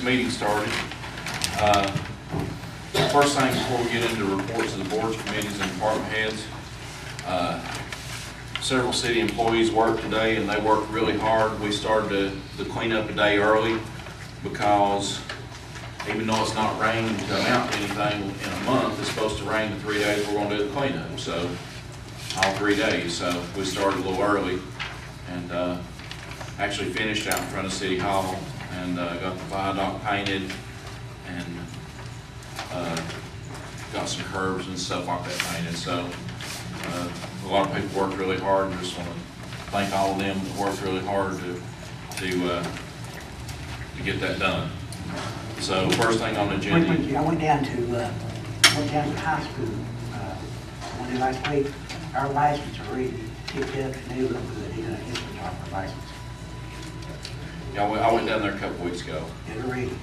this meeting started. First thing before we get into reports of the boards, committees, and department heads, several city employees worked today, and they worked really hard. We started the cleanup a day early because even though it's not rained to amount to anything in a month, it's supposed to rain the 3 days we're going to do the cleanup. So all 3 days. So we started a little early and actually finished out in front of City Hall and got the viaduct painted and got some curbs and stuff like that painted. So a lot of people worked really hard, and just want to thank all of them that worked really hard to get that done. So first thing on the agenda. I went down to high school one day last week. Our license are already picked up and they look good. They're gonna hit the top of our license. Yeah, I went down there a couple weeks ago. They're ready.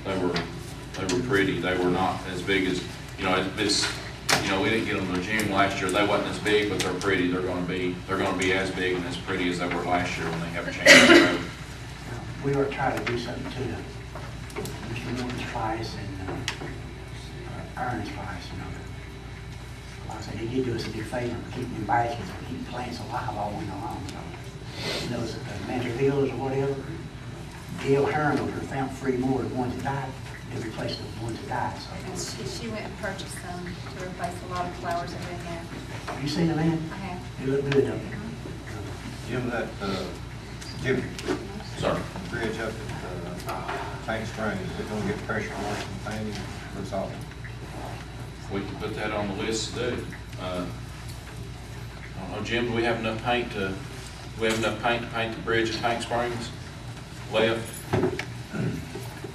They were pretty. They were not as big as, we didn't get them to June last year. They wasn't as big, but they're pretty. They're going to be as big and as pretty as they were last year when they have a change of road. We were trying to do something to Mr. Morton's price and Ernest's price, Like I said, he did do us a big favor for keeping them bicycles and keeping plants alive all winter long. So, those mental ills or whatever, Gail Hearn over there found 3 more of the ones that died. They replaced the ones that died. So. And she went and purchased some to replace a lot of flowers that are in there. Have you seen them, man? I have. They look good up there. Jim, that Jim, Sorry. bridge up at Tank Springs, is it going to get pressure washed and painted? Looks awful. We can put that on the list to do. I don't know, Jim, do we have enough paint to paint the bridge at Tank Springs left?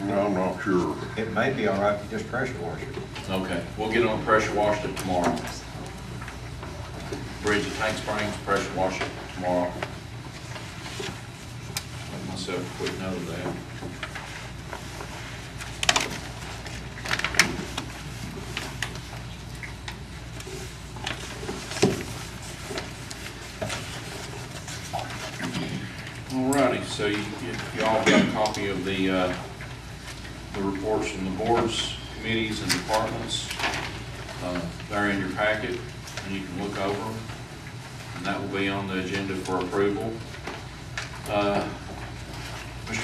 No, I'm not sure. It may be all right to just pressure wash it. Okay, we'll get on pressure washed it tomorrow. Bridge at Tank Springs, pressure wash it tomorrow. Make myself a quick note of that. Alrighty, so you all got a copy of the reports from the boards, committees, and departments. They're in your packet, and you can look over them, and that will be on the agenda for approval. Mr.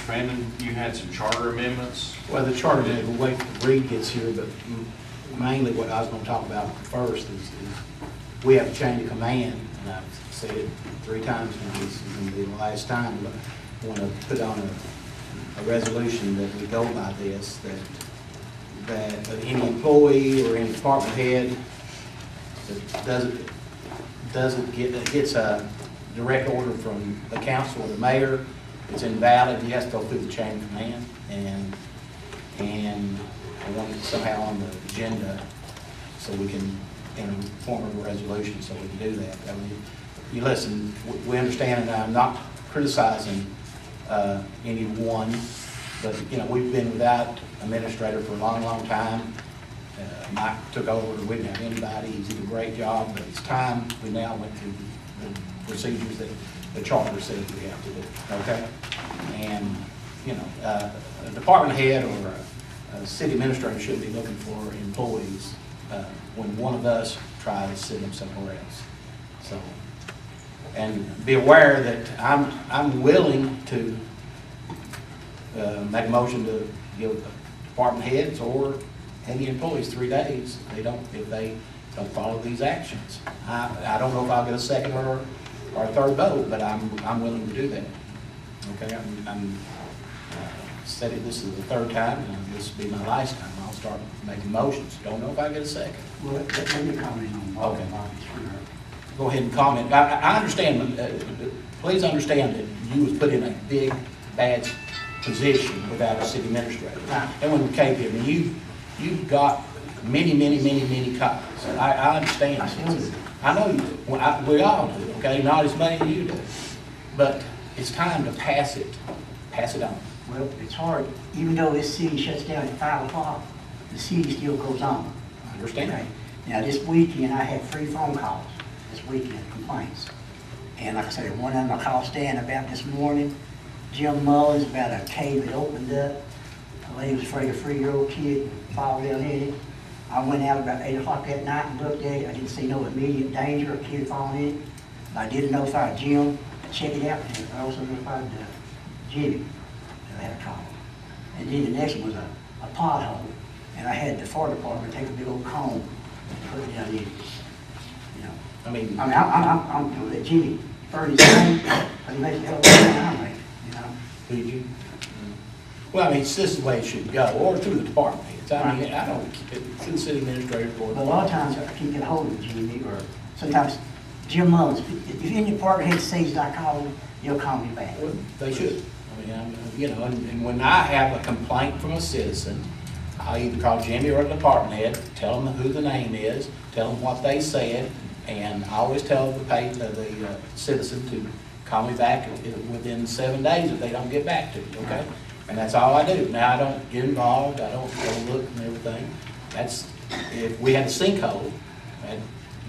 Fandon, you had some charter amendments. Well, the charter did, we'll wait till Reed gets here, but mainly what I was going to talk about first is we have a change of command, and I've said it 3 times, and this is going to be the last time, but I want to put on a resolution that we go by this, that any employee or any department head that gets a direct order from the council or the mayor, it's invalid. He has to go through the chain of command, and I want it somehow on the agenda so we can, in a form of a resolution, so we can do that. I mean, you listen, we understand, and I'm not criticizing anyone, but we've been without administrator for a long, long time. Mike took over, we didn't have anybody. He did a great job, but it's time we now went through the procedures that the charter says we have to do. Okay, and a department head or a city administrator shouldn't be looking for employees when one of us tries to send them somewhere else. So, and be aware that I'm willing to make a motion to give department heads or any employees 3 days if they don't follow these actions. I don't know if I'll get a second or a third vote, but I'm willing to do that. Okay, I'm said it. This is the 3rd time, and this will be my last time. I'll start making motions. Don't know if I get a second. Well, let me comment on Bobby's. Go ahead and comment. I understand. Please understand that you was put in a big, bad position without a city administrator. And when we came here, I mean, you've got many copies. I understand. I know you do. Well, we all do. Okay, not as many as you do, but it's time to pass it on. Well, it's hard. Even though this city shuts down at 5 o'clock, the city still goes on. I understand. Okay. Now, this weekend, I had 3 phone calls this weekend, complaints. And like I said, one of them I called Stan about this morning, Jim Mullins about a cave that opened up. A lady was afraid a 3-year-old kid would fall down in it. I went out about 8 o'clock that night and looked at it. I didn't see no immediate danger, a kid falling in it. But I did notify Jim to check it out, and I also notified Jimmy that I had a call. And then the next one was a pothole, and I had the fire department take a big old comb and put it down in it. You know, I mean, I'm gonna let Jimmy burn his name, but he makes a hell of a time, like, you know. did you? Well, I mean, it's just the way it should go, or through the department heads. I mean, I don't, through the city administrator or. But a lot of times I can't get a hold of Jimmy, or sometimes Jim Mullins, if any department head says I call him, he'll call me back. Well, they should. I mean, you know, and when I have a complaint from a citizen, I either call Jimmy or the department head, tell them who the name is, tell them what they said, and I always tell the citizen to call me back within 7 days if they don't get back to me, okay? And that's all I do. Now, I don't get involved, I don't go look and everything. That's, if we had a sinkhole, and,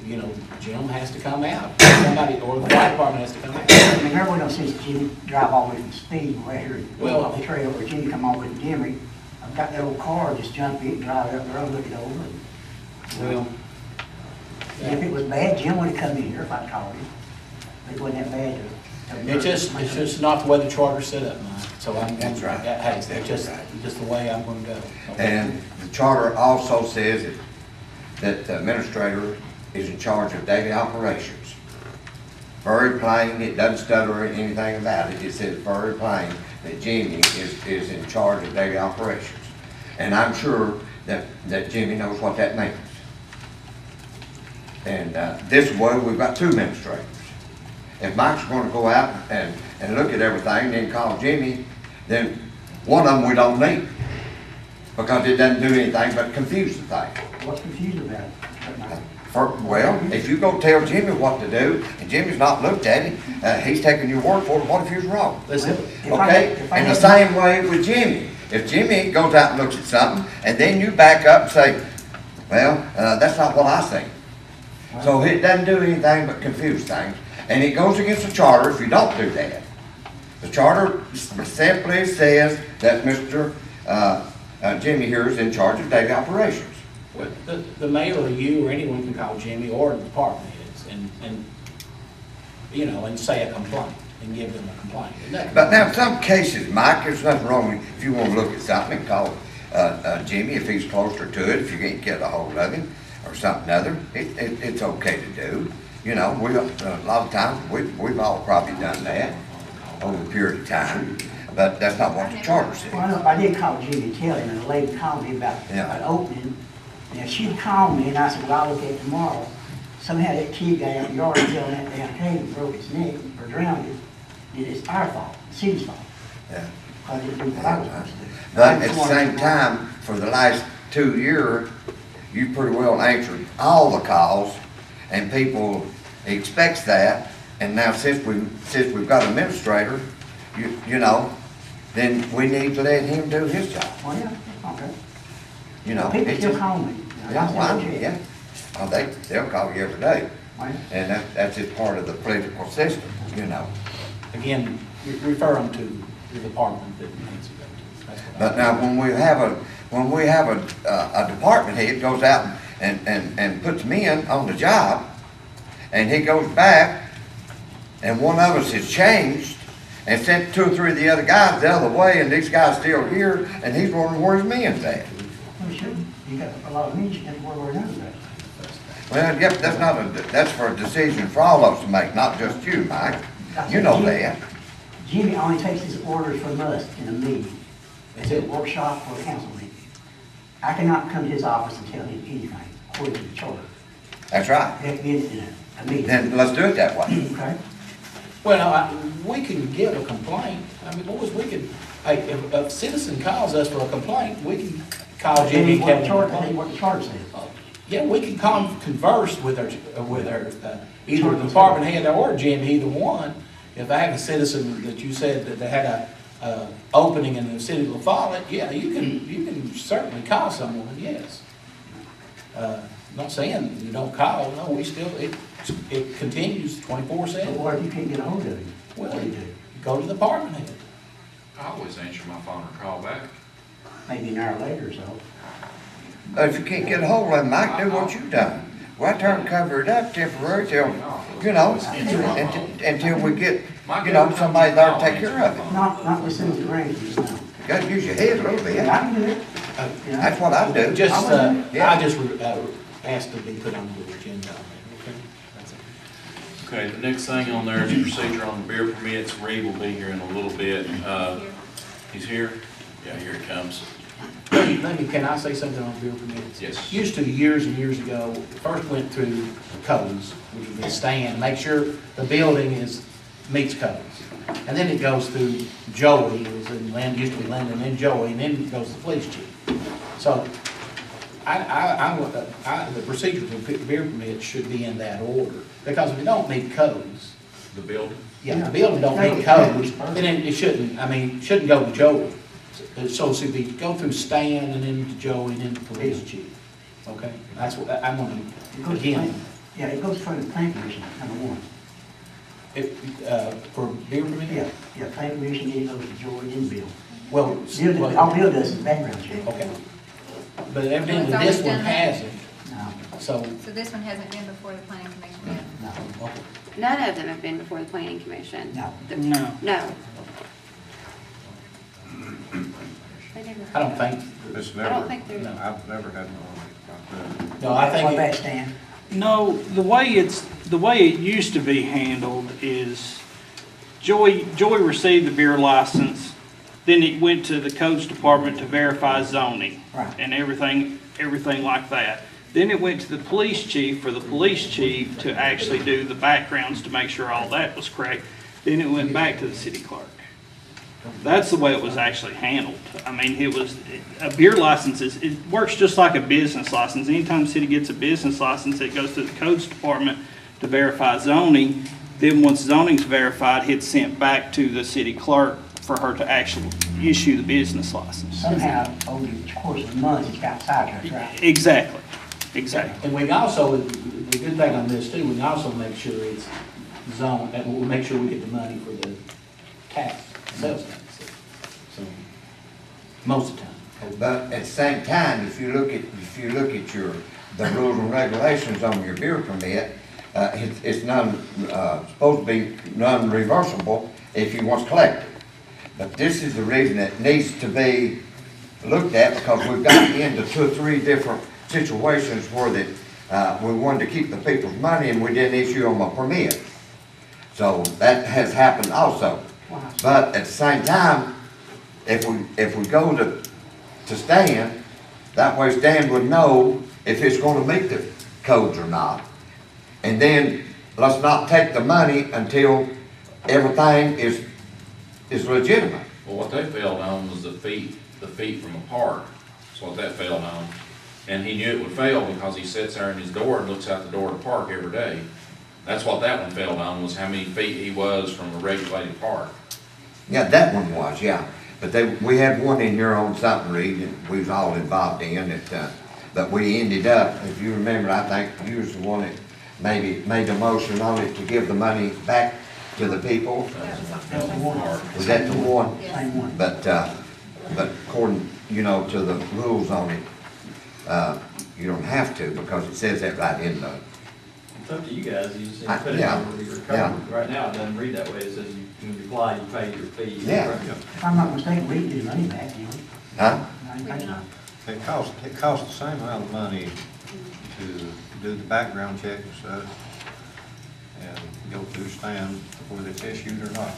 you know, Jim has to come out, somebody, or the fire department has to come out. I mean, everyone else sees Jimmy drive all the way from Speed right here, Well- off the trail, or Jimmy come all the way to Demery. I've got that old car, just jump in, drive up the road, look it over. Well, And if it was bad, Jim would have come in here if I'd called him. But it wasn't that bad to. it's just not the way the charter's set up, Mike, so I'm. That's right. Hey, That's it's just, right. just the way I'm gonna go. Okay? And the charter also says that the administrator is in charge of daily operations. Very plain, it doesn't stutter anything about it. It says very plain that Jimmy is in charge of daily operations. And I'm sure that Jimmy knows what that means. And this way, we've got 2 administrators. If Mike's gonna go out and look at everything and then call Jimmy, then one of them we don't need. Because it doesn't do anything but confuse the thing. What's confusing about it? Well, if you go tell Jimmy what to do, and Jimmy's not looked at it, he's taking your word for it, what if he was wrong? Listen, Okay? And the same way with Jimmy. If Jimmy goes out and looks at something, and then you back up and say, well, that's not what I think. So it doesn't do anything but confuse things, and it goes against the charter if you don't do that. The charter simply says that Mr. Jimmy here is in charge of daily operations. well, the mayor or you or anyone can call Jimmy or the department heads and, you know, and say a complaint and give them a complaint. But now, in some cases, Mike, there's nothing wrong with, if you want to look at something and call Jimmy if he's closer to it, if you can't get a hold of him or something other, it's okay to do. You know, a lot of times, we've all probably done that over a period of time, but that's not what the charter says. Well, I did call Jimmy and tell him, and the lady called me about Yeah. an opening. Now, she'd called me, and I said, well, I'll look at it tomorrow. Somehow that kid got out in the yard and fell in that damn cave and broke his neck or drowned him. It's our fault, the city's fault. Yeah. I didn't do what I was supposed to do. But at the same time, for the last 2 years, you pretty well answered all the calls, and people expects that. And now since we've got an administrator, you know, then we need to let him do his job. Well, yeah, okay. You know, People it's still just- call me. Yeah, well, yeah. Oh, they'll call you every day, Well, and that's just part of the political system, you know. Again, refer them to the department that needs to go to. That's what I- But now, when we have a department head goes out and puts men on the job, and he goes back, and one of us has changed, and sent 2 or 3 of the other guys the other way, and these guys still here, and he's wondering where his men's at. well, sure, you got a lot of men, you got to worry about it. Well, yep, that's for a decision for all of us to make, not just you, Mike. You know that. Jimmy only takes his orders from us in a meeting. It's a workshop or a council meeting. I cannot come to his office and tell him anything according to the charter. That's right. It has to be in a meeting. Then let's do it that way. Okay? Well, we can give a complaint. I mean, boys, we could, hey, if a citizen calls us for a complaint, we can call Jimmy and What tell the him. charter, I think what the charter says. Yeah, we can converse with our either the department head or Jimmy, either one. If I have a citizen that you said that they had a opening in the city of Lafollette, yeah, you can certainly call someone, yes. Not saying you don't call, no, we still, it continues 24/7. Or if you can't get a hold of him, Well, what do you do? Go to the department head. I always answer my phone or call back. Maybe an hour later or so. But if you can't get a hold of them, Mike, do what you done. Well, I turn and cover it up temporarily till, you know, until we get, you know, somebody there to take care of it. Not as soon as it rains, no. You gotta use your head a little bit. Yeah, I can do it. You know? That's what I do. Just, Yeah. I just asked to be put on the agenda. Okay? That's it. Okay, the next thing on there is your procedure on the beer permits. Reed will be here in a little bit. He's here? Yeah, here he comes. Can I say something on beer permits? Yes. Used to, years and years ago, first went through codes, which would be stand, make sure the building meets codes. And then it goes through Joey, it was in used to be Linda, and then Joey, and then it goes to the police chief. So, the procedure for beer permits should be in that order, because if you don't meet codes, The building? yeah, if the building don't meet codes, then it shouldn't go to Joey. So it be go through Stan and then to Joey and then to police chief, okay? That's what, I'm gonna, It goes to again, yeah, it goes for the planning commission, number one. for beer permit? Yeah, planning commission, then it goes to Joey and Bill. Well, All Bill does is background check. okay. But evidently Well, it's this always one done that. hasn't, No, so, So this one hasn't been before the planning commission yet? no, okay. None of them have been before the planning commission. no. No. No. They never I don't think, It's I never, don't think there's- I've never had one like that. no, I think. What about Stan? No, the way it used to be handled is Joey received the beer license, then it went to the codes department to verify zoning. Right. And everything like that. Then it went to the police chief for the police chief to actually do the backgrounds to make sure all that was correct. Then it went back to the city clerk. That's the way it was actually handled. I mean, a beer license it works just like a business license. Anytime the city gets a business license, it goes to the codes department to verify zoning. Then once zoning's verified, it's sent back to the city clerk for her to actually issue the business license. Somehow, over the course of months, it's got sidetracked, right? Exactly. And we can also, the good thing on this too, we can also make sure it's zoned, and we'll make sure we get the money for the tax, sales tax. So, most of the time. But at the same time, if you look at the rules and regulations on your beer permit, it's supposed to be non-reversible if you want to collect it. But this is the reason it needs to be looked at, because we've gotten into 2 or 3 different situations where we wanted to keep the people's money and we didn't issue them a permit. So that has happened also. Wow. But at the same time, if we go to Stan, that way Stan would know if it's gonna meet the codes or not. And then let's not take the money until everything is legitimate. Well, what they failed on was the feet from the park. That's what that failed on. And he knew it would fail because he sits there in his door and looks out the door of the park every day. That's what that one failed on, was how many feet he was from a regulated park. Yeah, that one was, yeah. But we had one in here on something, Reed, that we was all involved in, that we ended up, if you remember, I think you was the one that maybe made the motion on it to give the money back to the people. That's the one. Was that the one? Same one. But according, to the rules on it, you don't have to, because it says that right in the, It's up to you guys, you just need to put it Yeah, on your yeah. code. Right now, it doesn't read that way, it says you reply, you pay your fee. Yeah. If I'm not mistaken, we did money back, you know? huh? I think so. It costs the same amount of money to do the background check and stuff, and go through Stan whether it's issued or not.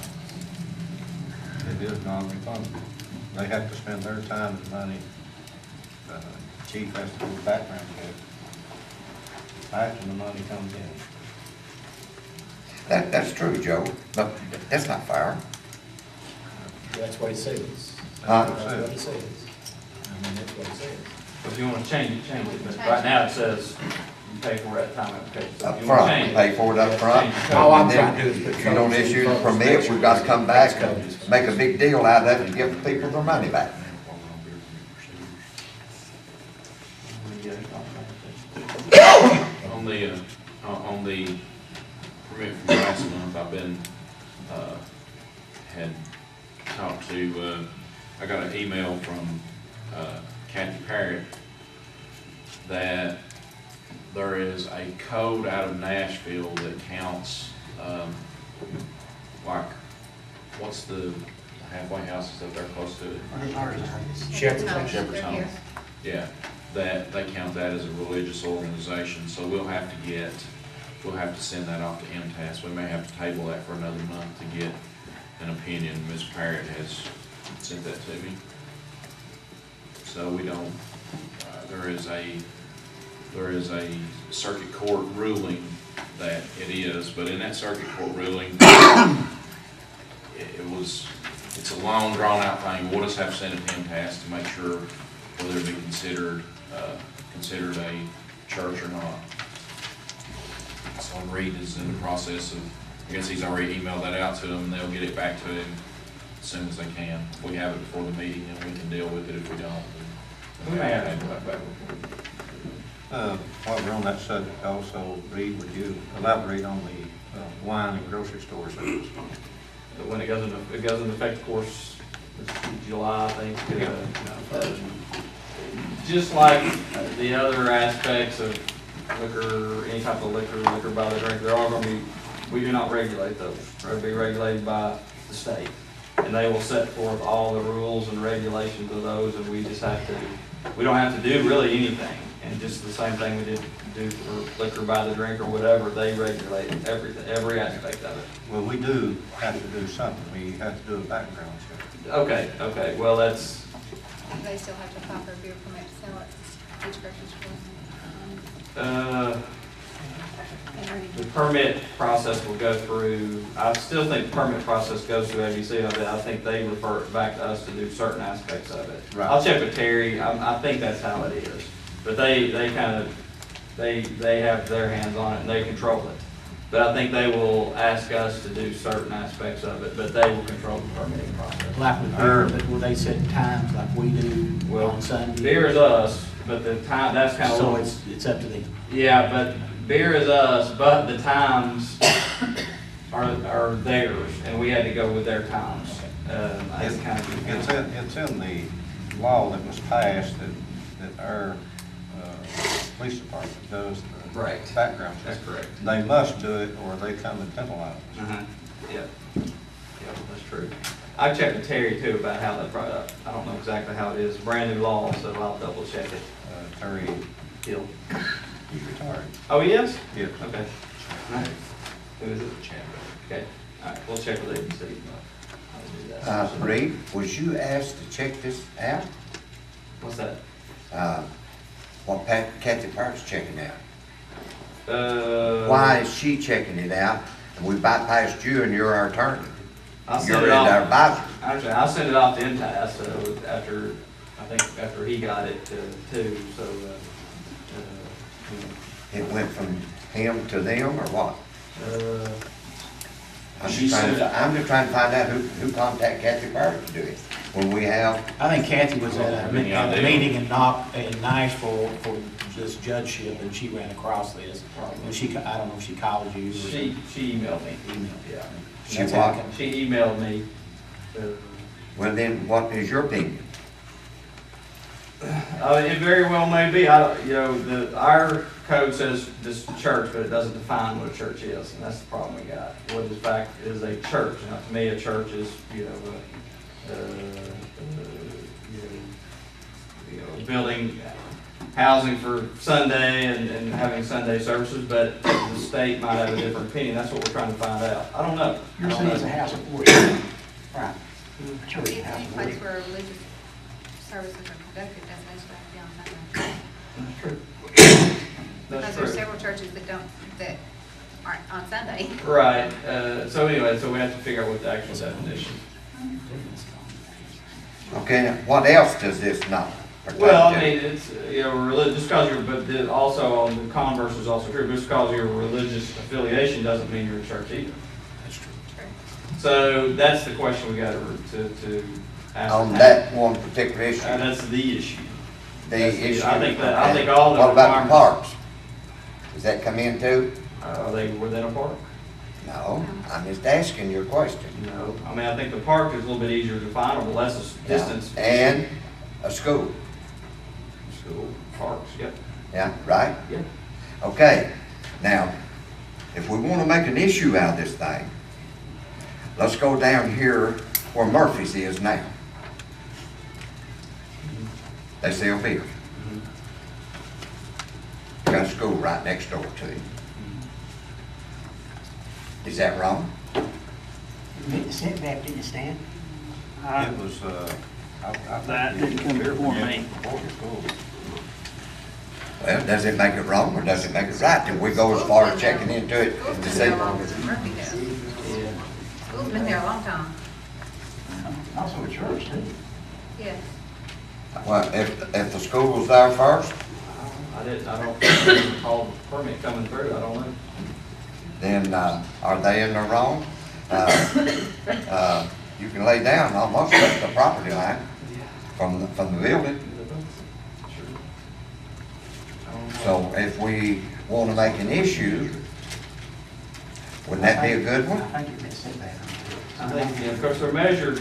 It is non-refundable. They have to spend their time and money. Chief has to do the background check after the money comes in. That's true, Joe, but that's not fair. That's what it says. Huh? That's what it says. I mean, that's what it says. If you wanna change it, but right now it says you pay for it at time of application. So Up if you wanna front, change it, pay for it up front. change the All code. I'm And then trying to do is put if you don't codes in issue the front, permit, make we've sure got to come back it's and codes. make a big deal out of it to give the people their money back. On the permit from last month, I've been, had talked to, I got an email from Kathy Parrott that there is a code out of Nashville that counts, like, what's the halfway houses up there close to it? Shepherd's House. Shepherd's They're Home. here. Yeah, that, they count that as a religious organization, so we'll have to send that off to MTS. We may have to table that for another month to get an opinion. Ms. Parrott has sent that to me. So we don't, there is a circuit court ruling that it is, but in that circuit court ruling, it's a long, drawn-out thing. We'll just have to send it to MTS to make sure whether it be considered a church or not. So Reed is in the process of, I guess he's already emailed that out to them, and they'll get it back to him as soon as they can. We have it before the meeting, and we can deal with it if we don't. We may have to that back. While we're on that subject also, Reed, would you elaborate on the wine and grocery store service? When it goes into effect, of course, it's July, I think. Just like the other aspects of liquor, any type of liquor by the drink, they're all gonna be, we do not regulate those. They're gonna be regulated by the state. And they will set forth all the rules and regulations of those, and we just have to, we don't have to do really anything. And just the same thing we did do for liquor by the drink or whatever, they regulate everything, every aspect of it. Well, we do have to do something. We have to do a background check. Okay, well, that's, They still have to apply for a beer permit to sell it, each grocery store. the permit process will go through, I still think the permit process goes through ABC, but I think they refer it back to us to do certain aspects of it. Right. I'll check with Terry, I think that's how it is. But they kind of, they have their hands on it and they control it. But I think they will ask us to do certain aspects of it, but they will control the permitting process. Like with beer, will they set times like we do Well, on Sunday? beer is us, but the time, that's kind of. So it's up to them. Yeah, but beer is us, but the times are theirs, and we had to go with their times. That's kind of. It's in the law that was passed that our police department does the Right. background check. That's correct. They must do it or they come and penalize us. Uh-huh, yeah, that's true. I checked with Terry too about how that brought up. I don't know exactly how it is, brand new law, so I'll double check it. Terry, Hill. he's retired. Oh, he is? Yes. Okay. All right. Who is it? Okay, all right, we'll check with ABC. I'll do that. Reed, was you asked to check this out? What's that? What Kathy Park's checking out? Why? Why is she checking it out? And we bypassed you and you're our attorney. I'll send You're it our off. advisor. Actually, I'll send it off to MTS, so after, I think after he got it too, so, It went from him to them or what? I'm She just trying said- to find out who contacted Kathy Park to do it. When we have, I think Kathy was at a Any idea? meeting in Nashville for this judgeship, and she ran across this. And I don't know if she called you. or she emailed me. Emailed. Yeah. She That's how it what? comes. She emailed me. well then, what is your opinion? It very well may be. Our code says this church, but it doesn't define what a church is, and that's the problem we got. What in fact is a church? Now, to me, a church is, building housing for Sunday and having Sunday services, but the state might have a different opinion. That's what we're trying to find out. I don't know. I You're don't saying it's a know. house of worship, right? Church, It's house any of place worship. where religious services are conducted, doesn't necessarily have to be on Sunday. That's true. Because That's there's true. several churches that aren't on Sunday. Right, so anyway, so we have to figure out what the actual definition. Okay, now, what else does this not pertain Well, I to? mean, it's, religious, just because also on the converse is also true, just because you're a religious affiliation doesn't mean you're a church either. That's true. So that's the question we got to ask. On that one particular issue? And that's the issue. The That's the- issue. I think that- I okay. think all the What about the requirements- parks? Does that come in too? Are they within a park? No, I'm just asking you a question. No, I mean, I think the park is a little bit easier to find, less distance. And a school, School, parks, yep. yeah, right? Yeah. Okay, now, if we wanna make an issue out of this thing, let's go down here where Murphy's is now. They sell beer. Got a school right next door to him. Is that wrong? You meet the setback, didn't you, Stan? It was, That didn't come before me. Before the school. Well, does it make it wrong or does it make it right? Did we go as far as checking into it School's to been see? there longer than Murphy does. School's been there a long time. Also a church, too. Yes. Well, if the school was there first, I don't recall the permit coming through, I don't know. then, are they in the wrong? You can lay down almost at the property line from the building. So if we wanna make an issue, wouldn't that be a good one? I think it met setback. I think, yeah, of course, they're measured,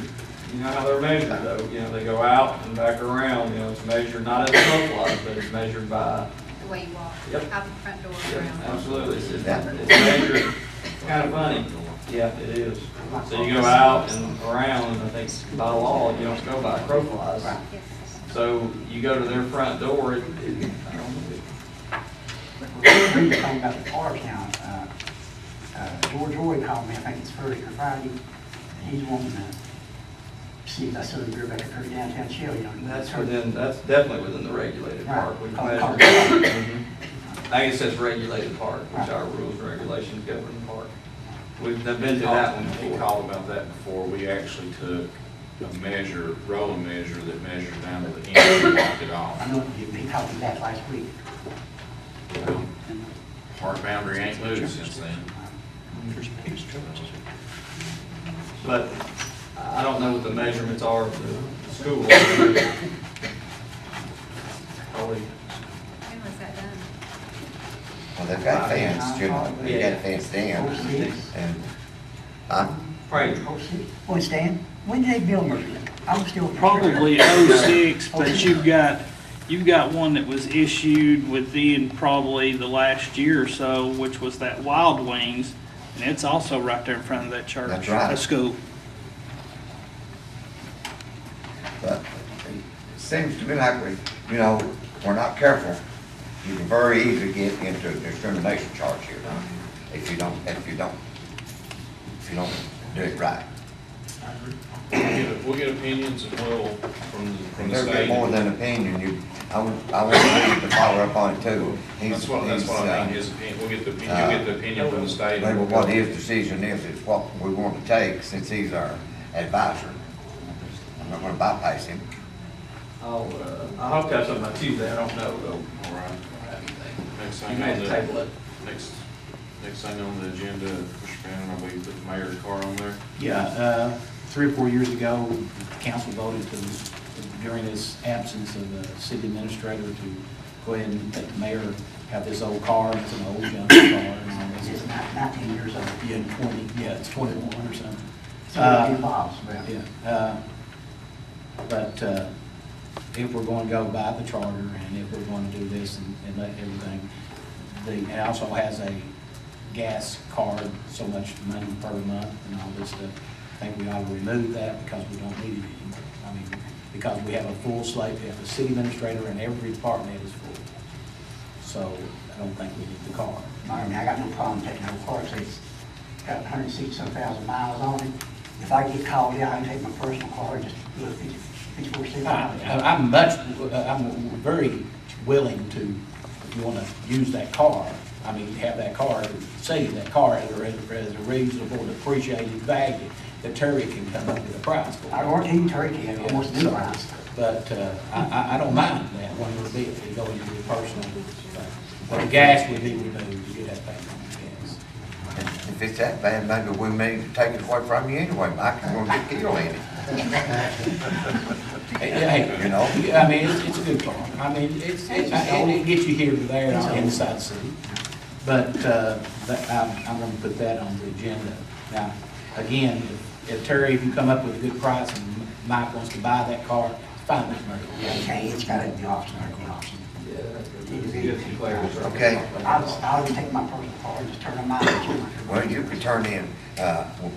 you know how they're measured though, you know, they go out and back around, you know, it's measured not as a profile, but it's measured by, The way you walk. Yep. Out the front door yeah, around. absolutely, it's Yeah. measured, it's kind of funny, yeah, it is. So you go out and around, and I think by law, you don't go by profiles. Right. Yes. So you go to their front door, it, We were talking about the parks now. George Roy called me, I think it's Thursday or Friday, and he's wanting to see if I still beer back up here downtown Shell, you know. that's definitely within the regulated park. We've Right. measured. Mhm. I guess that's regulated park, which our rules and regulations govern the park. We've been to that one He before. called about that before. We actually took a measure, rolling measure that measures down to the end and walked it off. I know he called me back last week. Well, Park boundary ain't moved since then. But I don't know what the measurements are of the school. Probably, When was that done? Well, they've got fenced, you know, they got fenced in, Oh, six. and, huh? probably, Oh, six. Boy, Stan, when did they build Murphy? I'm still. Probably '06, but you've got one that was issued within probably the last year or so, which was that Wild Wings, and it's also right there in front of that church. That's right. A school. But it seems to me like we, you know, we're not careful. You can very easily get into a discrimination charge here if you don't do it right. We'll get opinions and from the There'll be state. more than opinion, I want to follow up on it too. That's what I mean, his opinion, you'll get the opinion from the state. Maybe what his decision is what we want to take since he's our advisor. I'm not gonna bypass him. I hope to have something by Tuesday, I don't know though. All right. Next You thing may on have to table the, it. next thing on the agenda, Mr. Bannon, are we put the mayor's car on there? Yeah, 3 or 4 years ago, the council voted during his absence of the city administrator to go ahead and let the mayor have this old car. It's an old junk car. and all this. It's 19 years old. Yeah, it's 21 or something. So it involves, well. Yeah, but if we're going to go by the charter and if we're going to do this and let everything, it also has a gas card, so much money per month and all this stuff. I think we ought to remove that because we don't need it anymore. I mean, because we have a full slate, we have a city administrator and every department is full. So I don't think we need the car. I mean, I got no problem taking the car, so it's got 160-some-thousand miles on it. If I get called out, I can take my personal car and just do a 54 I'm very willing to, if you want to use that car, I mean, have that car, say that car as a reasonable depreciated value that Terry can come up with a price for. I guarantee Turkey had almost new price. But I don't mind that one little bit, to go into your personal. But the gas would be removed to get that back on the gas. If it's that bad, maybe we may take it away from you anyway, Mike, and we'll get killed in it. Hey, You know? I mean, it's a good car. I mean, it gets you here to there and inside the city. But I'm going to put that on the agenda. Now, again, if Terry, if you come up with a good price and Mike wants to buy that car, it's fine with me. Okay, it's got to be option, the option. Okay, I'll even take my personal car and just turn them out. well, you can turn in,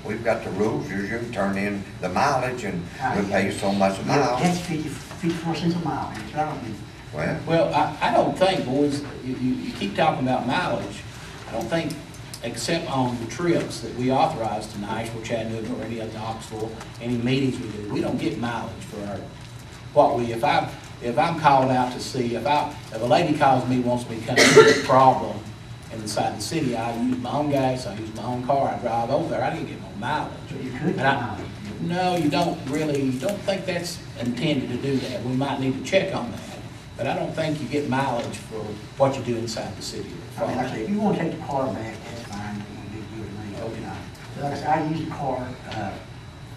we've got the rules, you can turn in the mileage and we'll pay you so much a mile. That's 54 cents a mile, that's what I mean. Well, Well, I don't think, boys, you keep talking about mileage. I don't think, except on the trips that we authorize to Nashville, Chattanooga, or any other Knoxville, any meetings we do, we don't get mileage for our, if I'm called out to see, if a lady calls me, wants me to come in with a problem inside the city, I use my own gas, I use my own car, I drive over there, I didn't get no mileage. But you could And I- get No, you don't really, don't think that's intended to do that. We might need to check on that. But I don't think you get mileage for what you do inside the city. I mean, like I say, if you want to take the car back, that's fine, it won't be good to me. Okay. But like I said, I use the car,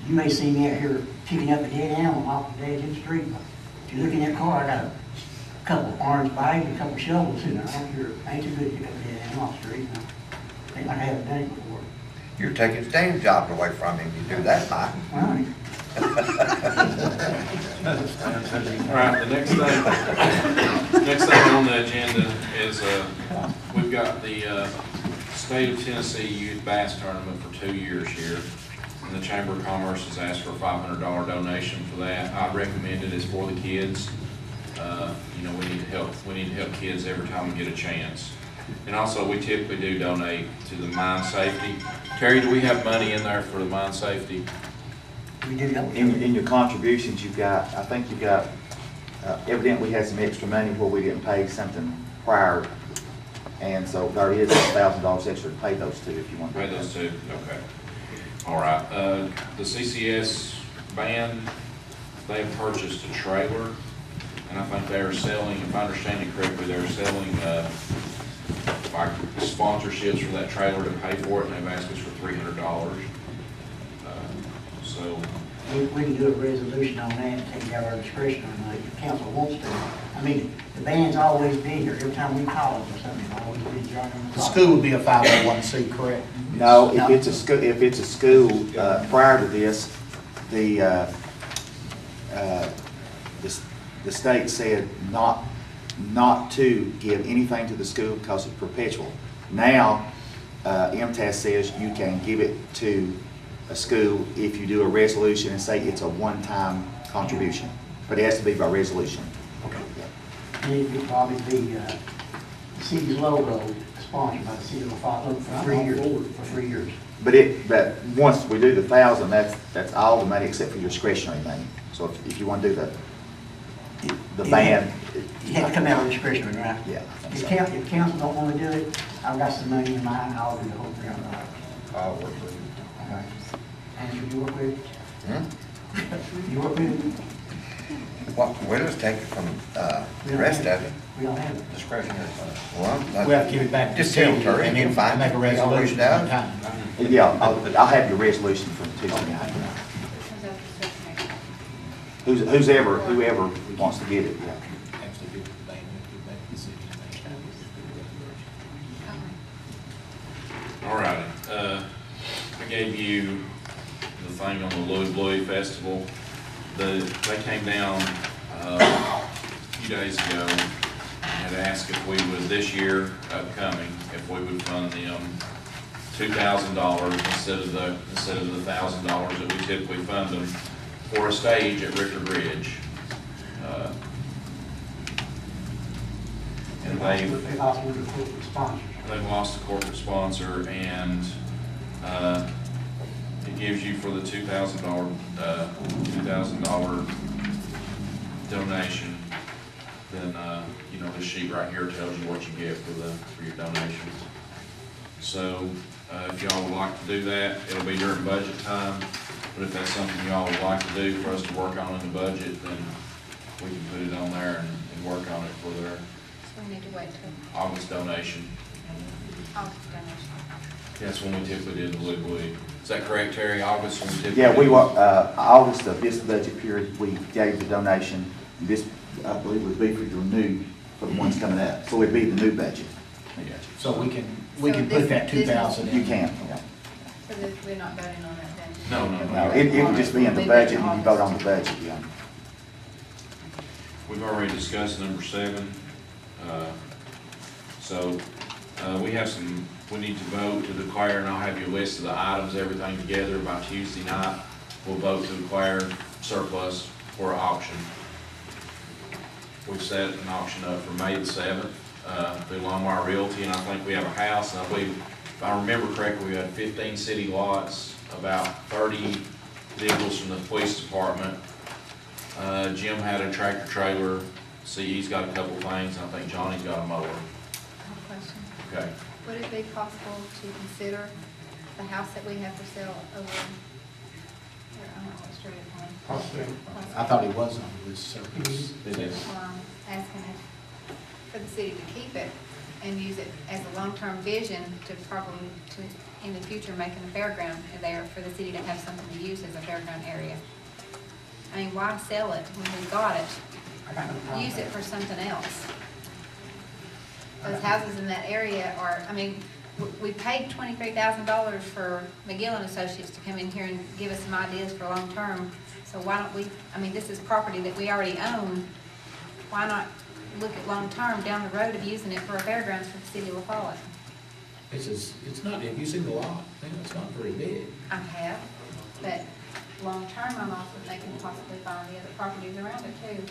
you may see me out here picking up a dead animal off the edge of the street. But if you look in that car, I got a couple of orange bags, a couple of shovels in there. I ain't too good to pick up a dead animal off the street. I think like I haven't done it before. you're taking Stan's job away from him, you do that, Mike. Well, All right, the next thing on the agenda is, we've got the, State of Tennessee Youth Bass Tournament for 2 years here. And the Chamber of Commerce has asked for a $500 donation for that. I recommend it, it's for the kids. You know, we need to help kids every time we get a chance. And also, we typically do donate to the mine safety. Terry, do we have money in there for the mine safety? we do that. In your contributions, you've got, I think you've got, evidently had some extra money where we didn't pay something prior. And so there is $1,000 extra to pay those two if you want to. Pay those two, okay. All right, the CCS band, they have purchased a trailer, and I think they are selling, if I understand it correctly, they're selling, like sponsorships for that trailer to pay for it, and they've asked us for $300. So, We can do a resolution on that and take it out of our discretion on that if the council wants to. I mean, the band's always been here. Every time we call them or something, they've always been joining the The school would be a 501c, correct? No, if it's a school, prior to this, the state said not to give anything to the school because it's perpetual. Now, MTS says you can give it to a school if you do a resolution and say it's a one-time contribution, but it has to be by resolution. Okay. And it could probably be, the city's logo sponsored by the city of Lafollette for 3 years, for 3 years. But once we do the 1,000, that's all the money except for your discretionary money. So if you want to do the band. You have to come out of discretionary, right? Yeah. If council don't want to do it, I've got some money in mind, I'll do the whole $300. I'll work with you. Okay. And you work with it? Hmm? You work with it? Well, we'll just take it from, the rest of it. We don't have it. Discretionary fund. Well, We have to give it back to the just tell city Terry, and you can then find make it. a He always resolution at does. one time. Yeah, I'll have your resolution from Tuesday night. Whoever wants to get it, yeah. Actually, give it to the band, give it back to the city, and make sure we do the resolution. all right, I gave you the thing on the Louis Bluey Festival. They came down, a few days ago, and had asked if we would, this year upcoming, if we would fund them $2,000 instead of the $1,000 that we typically fund them for a stage at Ricker Ridge. And They've also been a corporate sponsor. they've lost a corporate sponsor, and it gives you for the $2,000 donation. Then you know, this sheet right here tells you what you get for your donations. So if y'all would like to do that, it'll be during budget time. But if that's something y'all would like to do for us to work on in the budget, then we can put it on there and work on it for their So we need to wait till August donation. August donation. That's when we typically did the Louis Bluey. Is that correct, Terry? August when we typically? Yeah, we did- were, August of this budget period, we gave the donation. This, I believe, would be for the ones coming up, so it'd be the new budget. So we can So put this- that this is- 2,000 in. You can, yeah. So that we're not voting on that then? No, it would just be in the budget, and you vote on the budget, yeah. We've already discussed number 7. So, we have some, we need to vote to declare, and I'll have you list of the items, everything together by Tuesday night. We'll vote to declare surplus for auction. We've set an auction up for May the 7th, through Longmire Realty, and I think we have a house, and I believe, if I remember correctly, we had 15 city lots, about 30 vehicles from the police department. Jim had a tractor trailer, CE's got a couple things, and I think Johnny's got a mower. I have a question. Okay. Would it be possible to consider the house that we have for sale over, I don't know what street it's on? I thought he was on this surplus. It is. Asking for the city to keep it and use it as a long-term vision to probably, in the future, making a fairground there for the city to have something to use as a fairground area. I mean, why sell it when we got it? I got no problem Use with it that. for something else. Those houses in that area are, I mean, we paid $23,000 for McGill and Associates to come in here and give us some ideas for long-term. So why don't we, I mean, this is property that we already own. Why not look at long-term down the road of using it for a fairgrounds for the city of Lafollette? It's not, have you seen the lot? It's not very big. I have, but long-term, I'm also thinking possibly buying the other properties around it too.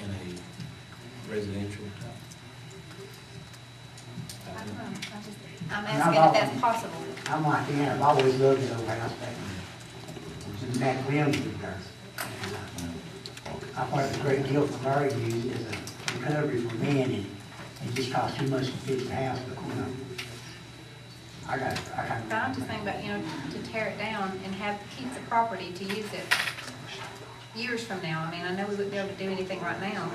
In a residential. I don't know, I'm asking if that's possible. I'm like, I've always loved the old house back in Mac Williams lived there. I thought it was a great deal for her to use it as a recovery for men, and it just cost too much to fix the house, but, I got. But I'm just thinking about, to tear it down and keep the property to use it years from now. I mean, I know we wouldn't be able to do anything right now,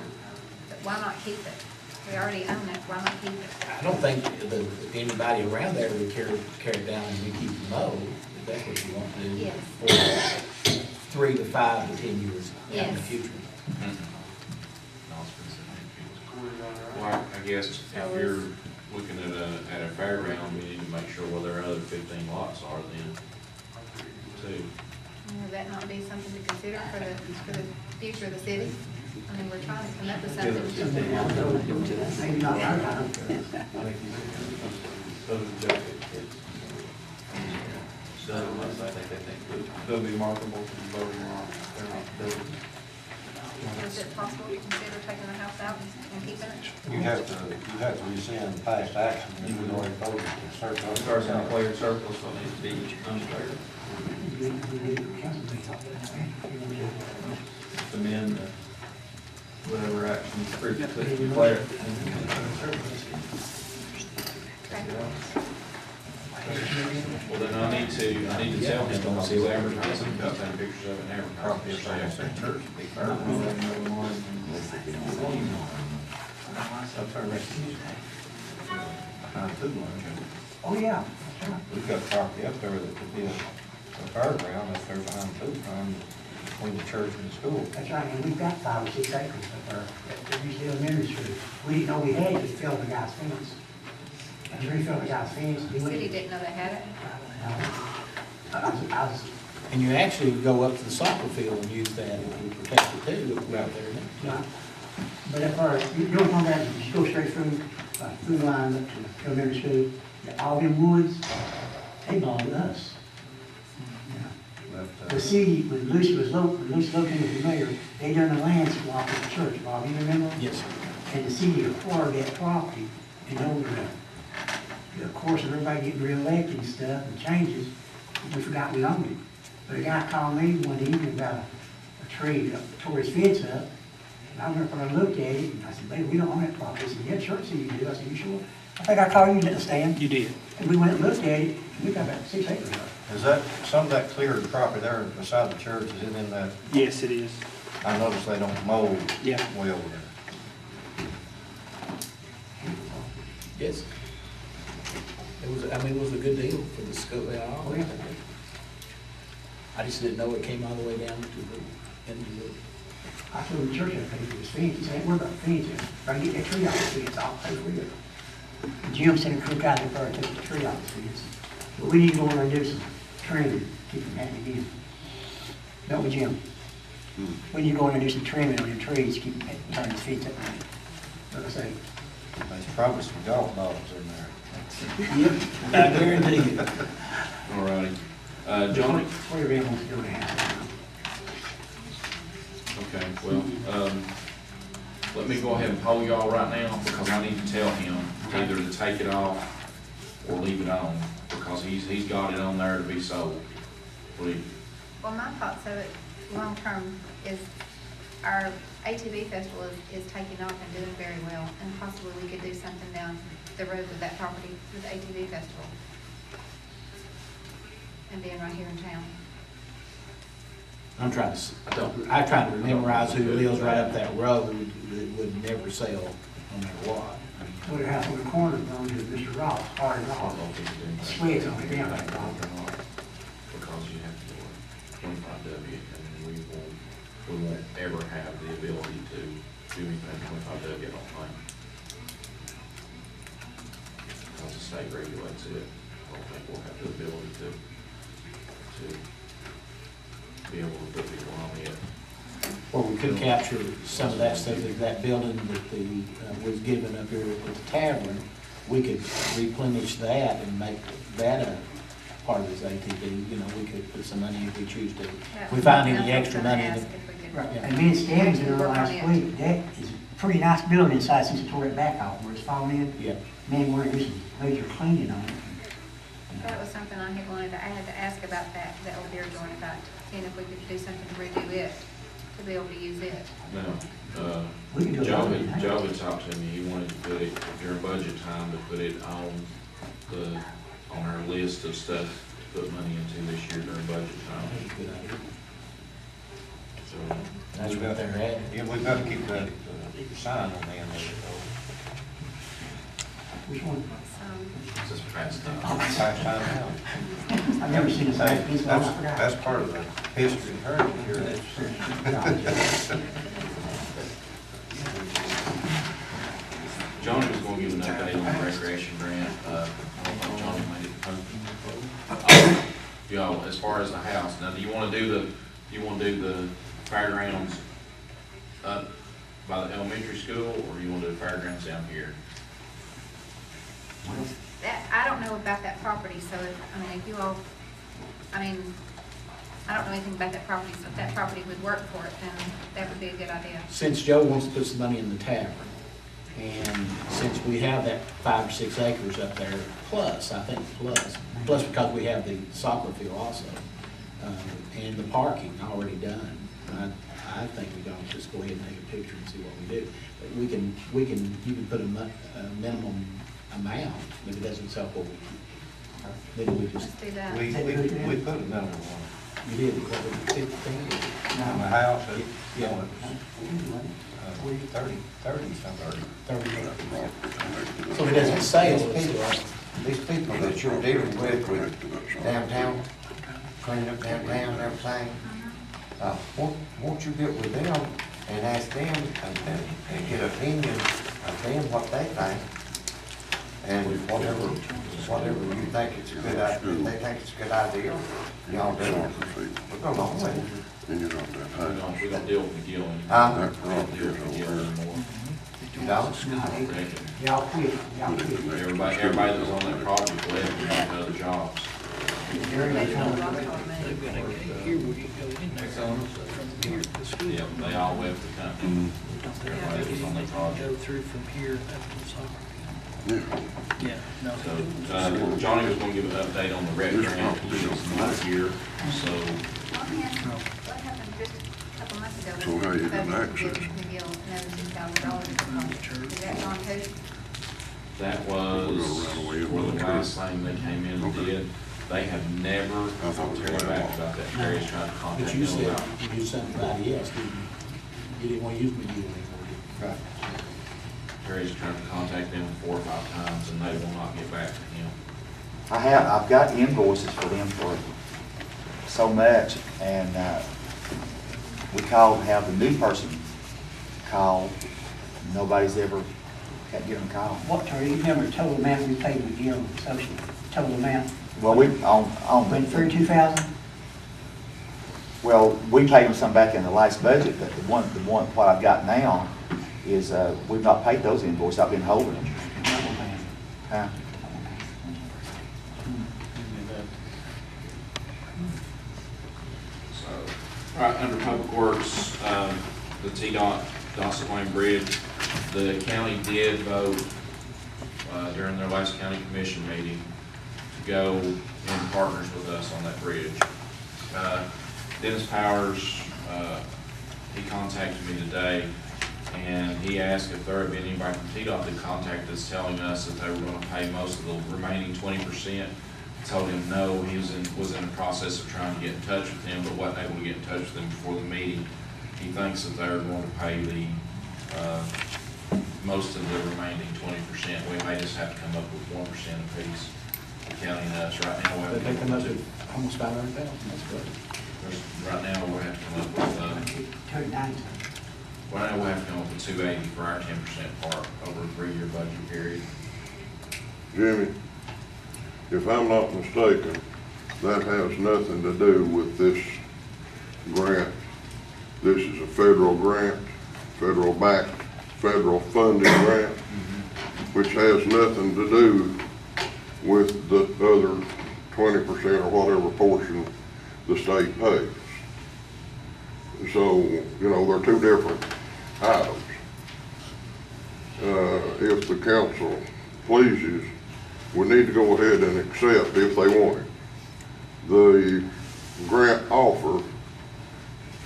but why not keep it? We already own it, why not keep it? I don't think anybody around there would carry it down and we keep it mowed, if that's what you want to do. Yes. For 3 to 5 to 10 years in the Yes. future. Well, I guess if you're looking at a fairground, we need to make sure where their other 15 lots are then, too. Would that not be something to consider for the future of the city? I mean, we're trying to come up with something. Maybe not our time. They'll be marketable to the voting lot. They're not building. Is it possible to consider taking the house out and keeping it? You have to rescind past action, and we already voted to surplus. Starts in a player surplus, so it needs to be unclear. Amend whatever action previously declared. Well, then I need to tell him, because he's advertising, he's taking pictures of it and advertising. Oh, yeah, that's right. We've got property up there that could be a fairground up there behind the food farm, between the church and the school. That's right, and we've got 5 or 6 acres up there at East Elementary School. We didn't know we had it, it fell in the guy's fence. A tree fell in the guy's fence. The city didn't know they had it. I was, And you actually go up to the soccer field and use that if you protect it too, if we're out there. yeah. But if our, you know what I'm talking about, you go straight through, food line up to elementary school, all them woods, they belong to us. The city, when Lucy was located as the mayor, they done a land swap with the church, Bob, you remember? Yes, sir. And the city acquired that property and owned it. Of course, everybody getting reelected and stuff and changes, we forgot we owned it. But a guy called me one evening about a tree that tore his fence up. And I remember when I looked at it, and I said, baby, we don't own that property. He said, yeah, church said you do. I said, you sure? I think I called you, didn't stand. You did. And we went and looked at it, and we got about 6 acres of it. Is that, some of that cleared property there beside the church, is it in that, Yes, it is. I noticed they don't mow Yeah. way over there. Yes. It was a good deal for the school. Oh, yeah. I just didn't know it came all the way down to the end of the. I told the church I paid for this fence. He said, what about the fence? If I can get that tree off the fence, I'll pay for it. Jim sent a crew out there and took the tree off the fence. But we need to go in there and do some trimming, keep from happening again. Don't we, Jim? We need to go in there and do some trimming on the trees, keep from turning the fence up. Like I say. There's probably some golf balls in there. Yep, I guarantee you. All righty. Johnny? Where everyone wants to go to have. Okay, well, let me go ahead and poll y'all right now, because I need to tell him either to take it off or leave it on, because he's got it on there to be sold. Well, my thoughts of it, long-term, is our ATV festival is taking off and doing very well, and possibly we could do something down the road with that property, with the ATV festival. And being right here in town. I'm trying to memorize who lives right up that road that would never sell no matter what. Put a house on the corner, belongs to Mr. Ross, hard and off. Sweats on it down like that. Because you have to go 25W, and we won't ever have the ability to do anything 25W on plan. Because the state regulates it, I don't think we'll have the ability to be able to put people on it. Or we could capture some of that stuff, that building that was given up here at the tavern, we could replenish that and make that a part of this ATV, you know, we could put some money if we choose to. If we find any extra money in it. Right, and me and Stan was in there last week, that is a pretty nice building inside since it tore it back off, where it's falling in. Yeah. Man, we're gonna do some major cleaning on it. That was something I had to ask about that old deer joint, about seeing if we could do something to redo it, to be able to use it. Now, We can do Joe it. had talked to me, he wanted to put it during budget time, to put it on our list of stuff to put money into this year during budget time. That's a good idea. So, That's what they're at. Yeah, we've got to keep that sign on the end of it, Which one? it's just past time. though. Past time now. I've never seen a sign piece, but I forgot. That's part of the history and heritage here. Johnny was gonna give an update on the recreation grant, Johnny made it. Y'all, as far as the house, now, do you wanna do the fairgrounds up by the elementary school, or do you wanna do the fairgrounds down here? I don't know about that property, so if you all, I don't know anything about that property, so if that property would work for it, then that would be a good idea. Since Joe wants to put some money in the tavern, and since we have that 5 or 6 acres up there, plus because we have the soccer field also, and the parking already done, I think we don't just go ahead and take a picture and see what we do. But you can put a minimum amount, if it doesn't sell for, then we just, Let's do that. We put a minimum on it. you did, what was it, 15? On the house, Yeah. 30 something. 30. So if it doesn't sell, it's, These people that you're dealing with downtown, cleaning up downtown and everything, won't you get with them and ask them and get opinion of them, what they think? And whatever you think it's a good idea, if they think it's a good idea, y'all do it. We're going on with it. We don't deal with McGill anymore. Huh? We don't deal with McGill anymore. You don't? Y'all quit, y'all quit. Everybody that was on that project left and got other jobs. Jerry, They you don't know, want to talk about it. Yeah, they all left the company. Everybody that was on that project. through from here up to soccer. Yeah, no. So, Johnny was gonna give an update on the rec grant, he's not here, so, Let me ask you, what happened just a couple months ago? So how you gonna access? McGill, another $6,000. Is that gone too? that was the last thing they came in and did. They have never talked to Terry back about that. Terry's trying to contact but you them said about. you used somebody else, didn't you? You didn't want to use me anymore. Right. Terry's trying to contact them 4 or 5 times and they will not get back to him. I've got invoices for them for so much, and we called, have the new person call. Nobody's ever Can't get them called. What, Terry, you remember the total amount we paid McGill Associates, total amount? Well, we, Went through 2,000? well, we paid them some back in the last budget, but what I've got now is, we've not paid those invoices, I've been holding them. Huh? So, all right, under Public Works, the T-Dot Dawson Lane Bridge, the county did vote during their last county commission meeting to go in partners with us on that bridge. Dennis Powers, he contacted me today, and he asked if there had been anybody from T-Dot that contacted us telling us that they were gonna pay most of the remaining 20%. Told him no, he was in the process of trying to get in touch with him, but wasn't able to get in touch with him before the meeting. He thinks that they're going to pay the, most of the remaining 20%. We may just have to come up with 1% apiece, the county and us. Right now, But they come up to almost 500,000, that's good. right now, we'll have to come up with, 290. right now, we'll have to come up with 280 for our 10% part over a 3-year budget period. Jimmy, if I'm not mistaken, that has nothing to do with this grant. This is a federal grant, federal backed, federal funding grant, which has nothing to do with the other 20% or whatever portion the state pays. So, you know, they're two different items. If the council pleases, we need to go ahead and accept, if they want it, the grant offer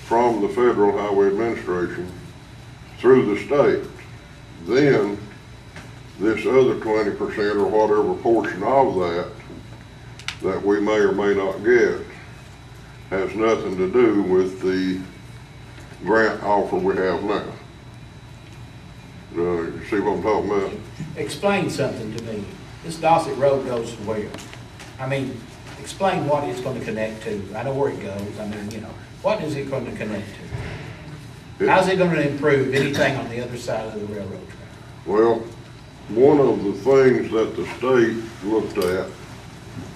from the Federal Highway Administration through the state. Then this other 20% or whatever portion of that we may or may not get has nothing to do with the grant offer we have now. You see what I'm talking about? Explain something to me. This Dossett Road goes to where? I mean, explain what it's going to connect to. I know where it goes. I mean, you know, what is it going to connect to? How's it going to improve anything on the other side of the railroad track? Well, one of the things that the state looked at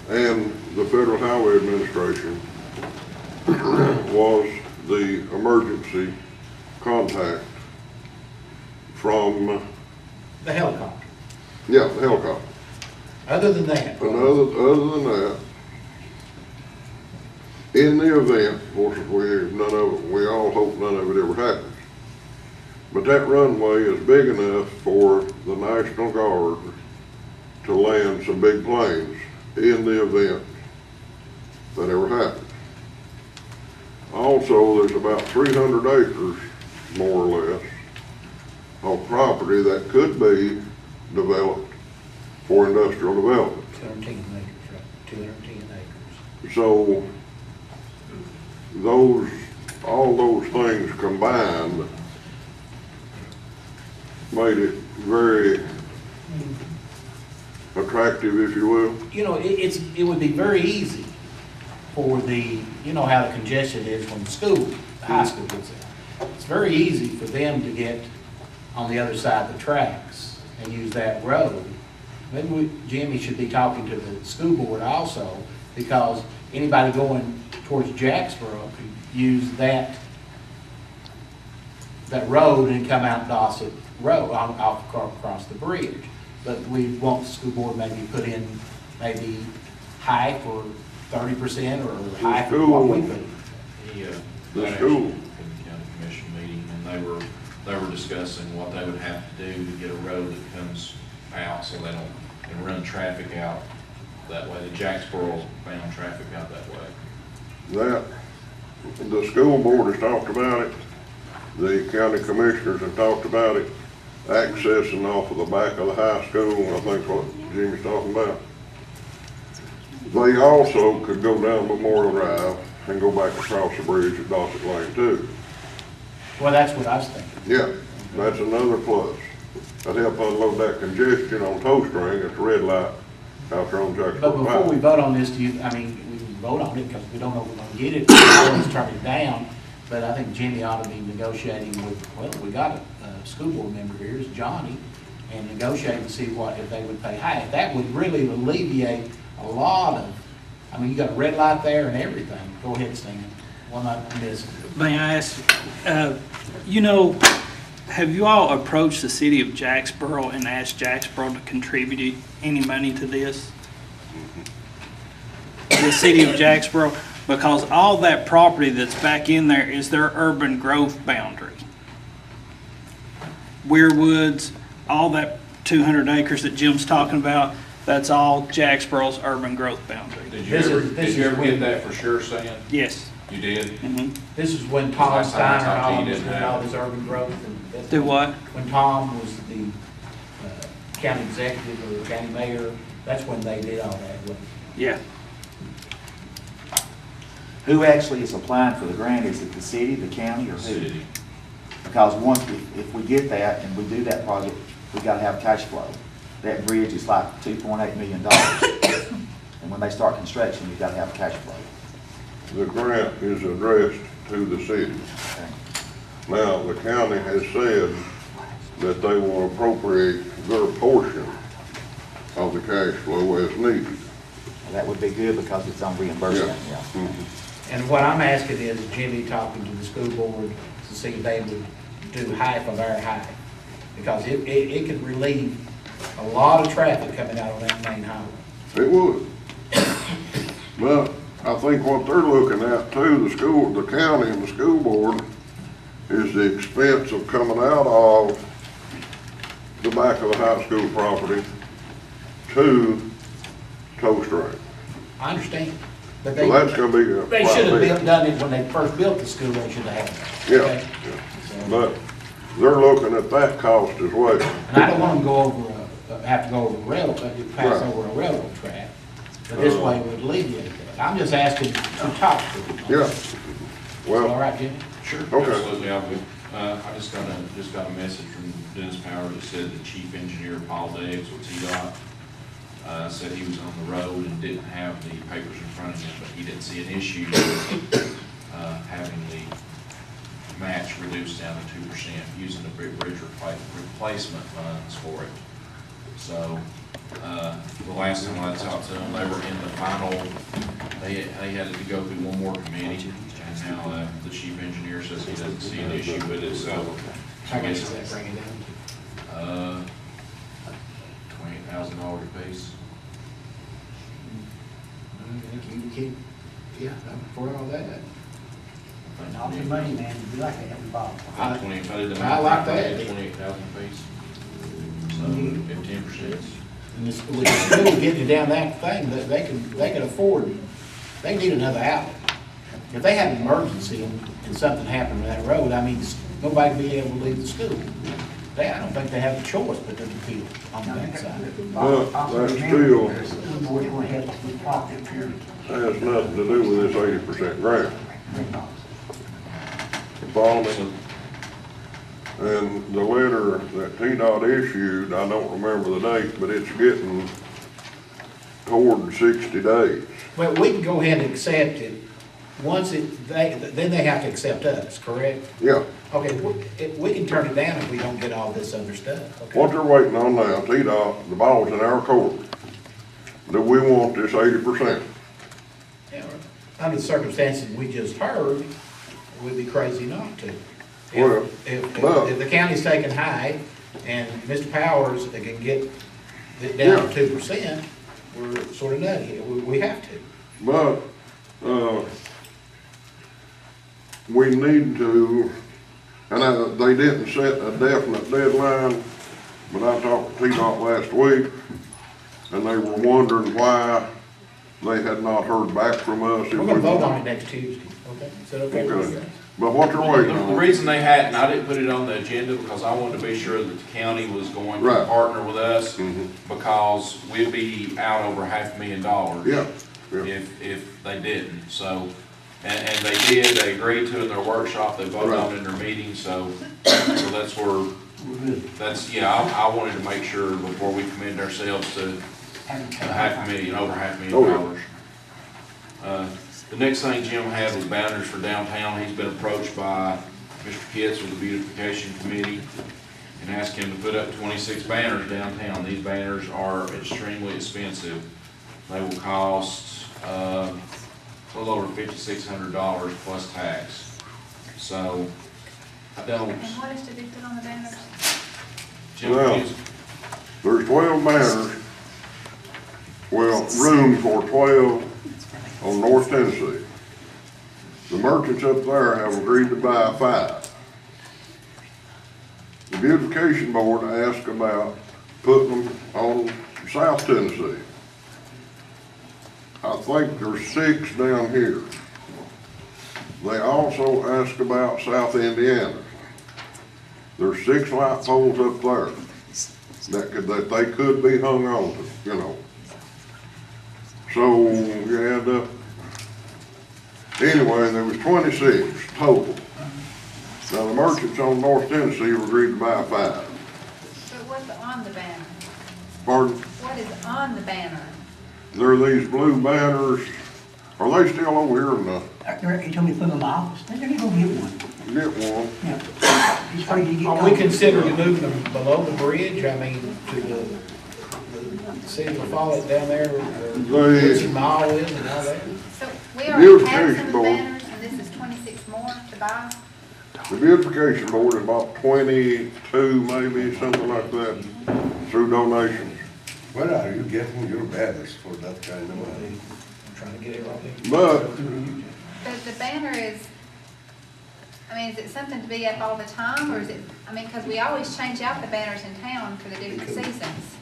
and the Federal Highway Administration was the emergency contact from, The helicopter. yeah, the helicopter. Other than that. And other than that, in the event, of course, we all hope none of it ever happens. But that runway is big enough for the National Guard to land some big planes in the event that ever happens. Also, there's about 300 acres, more or less, of property that could be developed for industrial development. 210 acres, right? 210 acres. So all those things combined made it very attractive, if you will. You know, it would be very easy for the, you know how the congestion is when the high school gets there. It's very easy for them to get on the other side of the tracks and use that road. Maybe Jimmy should be talking to the school board also, because anybody going towards Jacksboro could use that road and come out Dossett Road, across the bridge. But we want the school board maybe put in maybe high for 30% or high for what we put. The school. In the county commission meeting, and they were discussing what they would have to do to get a road that comes out so they don't, and run traffic out that way, the Jacksboro bound traffic out that way. The school board has talked about it, the county commissioners have talked about it, accessing off of the back of the high school, I think what Jimmy's talking about. They also could go down Memorial Drive and go back across the bridge at Dossett Lane too. Well, that's what I was thinking. Yeah, that's another plus. That'd help unload that congestion on Toe String at the red light out there on Jacksboro. But before we vote on this, we can vote on it because we don't know if we're going to get it. We always turn it down. But I think Jimmy ought to be negotiating with, well, we got a school board member here, is Johnny, and negotiate and see what, if they would pay half. That would really alleviate a lot of, I mean, you got a red light there and everything. Go ahead, Stan. One I missed. May I ask, you know, have you all approached the city of Jacksboro and asked Jacksboro to contribute any money to this? The city of Jacksboro, because all that property that's back in there is their urban growth boundary. Weirwoods, all that 200 acres that Jim's talking about, that's all Jacksboro's urban growth boundary. Did you This ever, is- this did you is ever when- get that for sure, Stan? Yes. You did? Mhm. This is when Tom Last time I Steiner talked to you, and all you was didn't doing have all it. this urban growth. And that's Do what? When Tom was the county executive or the county mayor, that's when they did all that. wasn't it? Yeah. Who actually is applying for the grant? Is it the city, the county, or who? City. Because once, if we get that and we do that project, we gotta have cash flow. That bridge is like $2.8 million. And when they start construction, you gotta have cash flow. The grant is addressed to the city. Now, the county has said that they will appropriate their portion of the cash flow as needed. That would be good because it's on reimbursement, yeah. Mhm. And what I'm asking is Jimmy talking to the school board to see if they would do half of our half. Because it could relieve a lot of traffic coming out on that main highway. It would. But I think what they're looking at too, the county and the school board, is the expense of coming out of the back of the high school property to Toe Street. I understand, but So that's gonna be a. they should have quite done it when they first built the school, they should have had it. Yeah, okay? yeah. But they're looking at that cost as well. And I don't want them to go over, have to go over a railroad, pass Right. over a railroad track, but this way would alleviate that. I'm just asking to talk to them. Yeah, All well, right, Jimmy? Sure. Okay. Absolutely, I would. I just got a message from Dennis Power that said the chief engineer, Paul Deggs with TDOT, said he was on the road and didn't have the papers in front of him, but he didn't see an issue with, having the match reduced down to 2%, using the bridge replacement funds for it. So, the last time I talked to them, they were in the final, they had to go through one more committee, and now, the chief engineer says he doesn't see an issue with it, so. How much does that bring it down to? $28,000 apiece. I think you keep, yeah, for all that. All the money, man, we like to have involved. I think 20, if I did the I math, like right, that. 28,000 apiece. So, if 10%. And this, with the school getting it down that thing, that they can afford, they need another outlet. If they have an emergency and something happened on that road, I mean, nobody will be able to leave the school. I don't think they have a choice but to appeal on that side. But that's still, The school board will help us with property period. has nothing to do with this 80% grant. Follow me? And the letter that TDOT issued, I don't remember the date, but it's getting toward 60 days. Well, we can go ahead and accept it. Once then they have to accept us, correct? Yeah, Okay, we can turn it down if we don't get all this other stuff, okay? what they're waiting on now, TDOT, the ball's in our court. Do we want this 80%? Yeah, under the circumstances we just heard, we'd be crazy not to. Well, but- If the county's taking high and Mr. Powers can get it down to 2%, we're sort of nutty. We have to. But, we need to, and they didn't set a definite deadline, but I talked to TDOT last week, and they were wondering why they had not heard back from us. We're gonna vote on it next Tuesday, okay? Is that okay with you Okay. guys? But what they're waiting The on, reason they hadn't, I didn't put it on the agenda because I wanted to be sure that the county was going to Right. partner with us, Mhm. because we'd be out over $500,000. yeah, yeah, If they didn't, so, and they did, they agreed to it in their workshop, they voted on it in their meeting, so that's where, I wanted to make sure before we committed ourselves to over $500,000. The next thing Jim had was boundaries for downtown. He's been approached by Mr. Kitts with the beautification committee and asked asked him to put up 26 banners downtown. These banners are extremely expensive. They will cost, a little over $5,600 plus tax. So, I don't. And what is to be put on the banners? Jim, Well, please. there's 12 banners, well, room for 12 on North Tennessee. The merchants up there have agreed to buy 5. The beautification board asked about putting them on South Tennessee. I think there's 6 down here. They also asked about South Indiana. There's 6 light poles up there that they could be hung on to, you know. So you add up, anyway, there was 26 total. Now the merchants on North Tennessee have agreed to buy 5. But what's on the banner? Pardon? What is on the banner? There are these blue banners. Are they still over here in the, He told me to put them in my office. They're gonna go get one. get one? Yeah. He's afraid to get Are we caught. considering moving them below the bridge? I mean, to the city of Lafollette down there, or They- Woodsy Mile is and all that? So we already have some Beautification of the board. banners, and this is 26 more to buy? The beautification board is about 22, maybe, something like that, through donations. Where are you getting your banners for that kind of money? I'm trying to get it right. But The banner is, I mean, is it something to be up all the time, or is it, I mean, because we always change out the banners in town for the different seasons.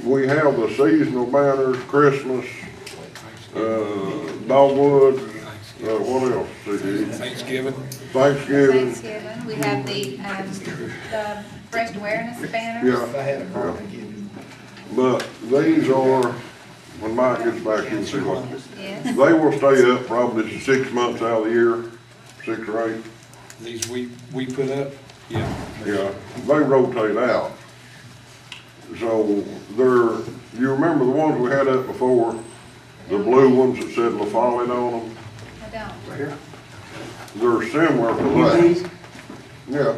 we have the seasonal banners, Christmas, dogwood, what else? Thanksgiving. Thanksgiving. Thanksgiving, we have the breast awareness banner. Yeah. If I had a car, I'd give you. But these are, when Mike gets back, you can see what, Yes. they will stay up probably 6 months out of the year, 6 or 8. These we put up? Yeah. Yeah, they rotate out. So they're, you remember the ones we had up before? The blue ones that said Lafollette on them? I don't. They're similar to You that. please, Yeah.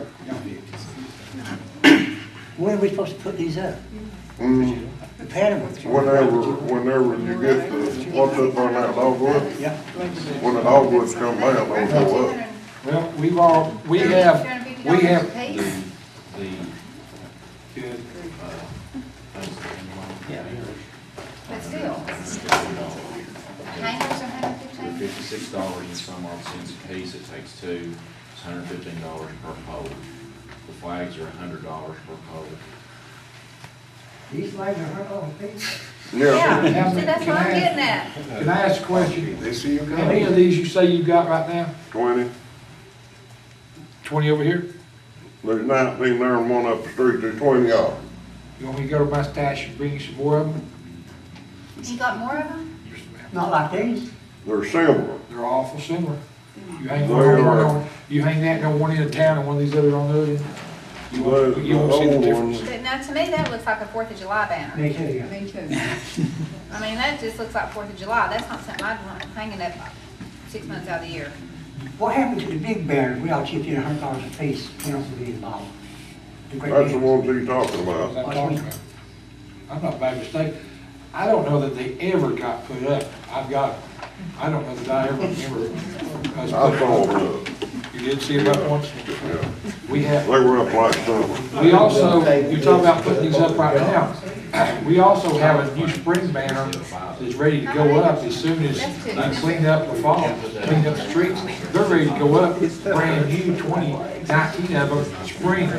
when are we supposed to put these up? Mm, The pattern ones? whenever you get the, what's up on that dogwood? Yeah. When the dogwoods come down, they'll go up. Well, we have, $250 a piece, but still. Hangers are $115. $56 and some odd cents a piece, it takes 2, it's $115 per pole. The flags are $100 per pole. These flags are $100 Yeah, Yeah, see, that's what I'm getting at. can I ask a question? they see you How many of these you say you got right now? 20, 20 over here? there's 19 there and one up the street, there's 20 of them. You want me to go to my stash and bring you some more of them? You got more of them? Not like these. They're similar. They're awful similar. You hang They one are. on, you hang that on one end of town and one of these other on the other end. You won't The you won't see the old difference. ones, But now, to me, that looks like a 4th of July banner. Me too, yeah. Me too. I mean, that just looks like 4th of July. That's not something I'd want hanging up 6 months out of the year. What happened to the big banners? We all chipped in $100 a piece, put them to be involved. The great that's the banners. ones he's talking about. I'm talking about. I'm not by mistake. I don't know that they ever got put up. I've got them. I don't know that I ever remember. I saw them up, You did see them up once? yeah. We have, They were up like summer. we also, you talk about putting these up right now. We also have a new spring banner that's ready to go up as soon as they clean up the fall, clean up the streets. They're ready to go up, brand new, 19 of them, spring.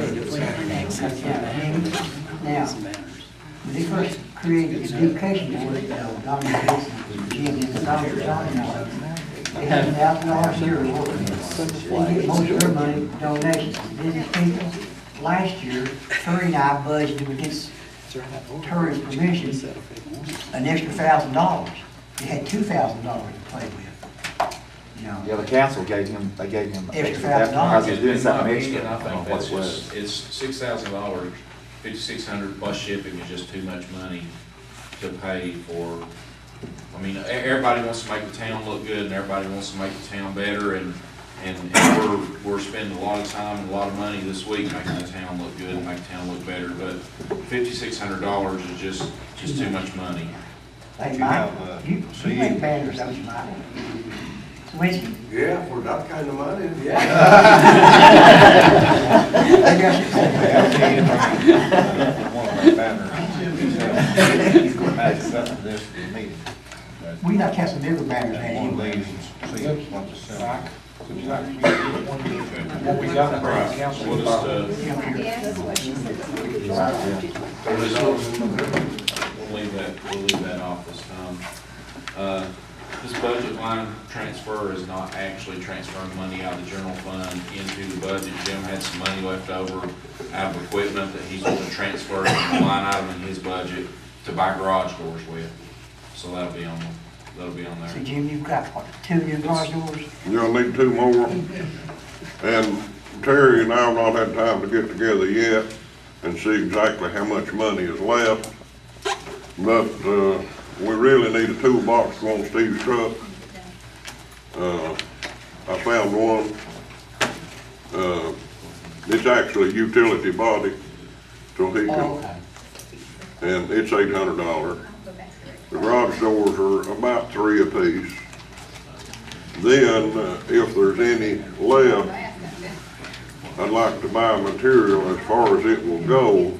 Now, when they first created the education board, Dr. Jason, Jim, and Dr. Johnny, they had $1,000 a year to work with. They get most of their money donations from business people. Last year, Terry and I budgeted against Terry's permission, an extra $1,000. They had $2,000 to play with. You know, Yeah, the council gave him, they gave him Extra extra that $1,000. because he was doing In my something opinion, extra. I I don't think know what that's it was. just, it's $6,000, $5,600 plus shipping is just too much money to pay for. I mean, everybody wants to make the town look good and everybody wants to make the town better and And we're spending a lot of time and a lot of money this week making the town look good and making the town look better, but $5,600 is just too much money. Hey, You Mike, have, you see- make banners, don't you, Mike? Whiskey. Yeah, for that kind of money. One of our banners. Matches up to this for the meeting. We not have some bigger banners than One of anyway. these and see what the sell. Mike, would you like me to get one of what we got in the council? We'll just, Yes. we'll leave that off this time. This budget line transfer is not actually transferring money out of the general fund into the budget. Jim had some money left over out of equipment that he's going to transfer from the line item in his budget to buy garage doors with. So that'll be on there. So Jim, you've got what, 2 new garage doors? You'll need 2 more. And Terry and I have not had time to get together yet and see exactly how much money is left. But, we really need a toolbox to go on Steve's truck. I found one. It's actually a utility body, so he Oh, can, okay. and it's $800. The garage doors are about 3 apiece. Then, if there's any left, I'd like to buy material as far as it will go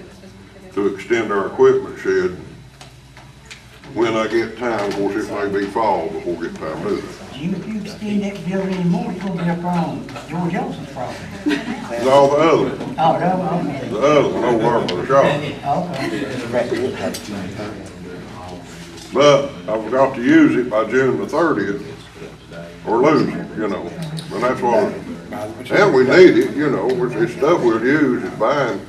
to extend our equipment shed. When I get time, of course, it may be fall before we get time to do it. Jim, if you extend that building anymore, you're gonna be up on George Olson's property. No, the other, Oh, no, okay. the other one over by the shop. Okay. But I've got to use it by June the 30th or lose it, you know. And that's what, and we need it, you know, it's stuff we'll use, it's buying,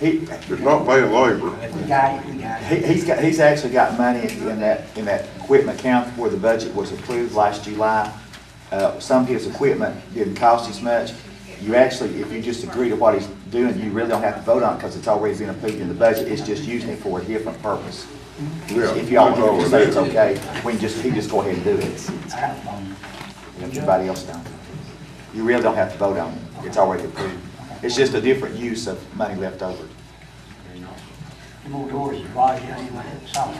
it's not paying labor. We got it. He's actually got money in that equipment account where the budget was approved last July. Some of his equipment didn't cost as much. You actually, if you just agree to what he's doing, you really don't have to vote on it because it's already been approved in the budget. It's just using it for a different purpose. Yeah, If y'all that's all want to it say it's is. okay, he just go ahead and do it. Let everybody else down. You really don't have to vote on it. It's already approved. It's just a different use of money left over. The more doors, the garage, anyway, solid.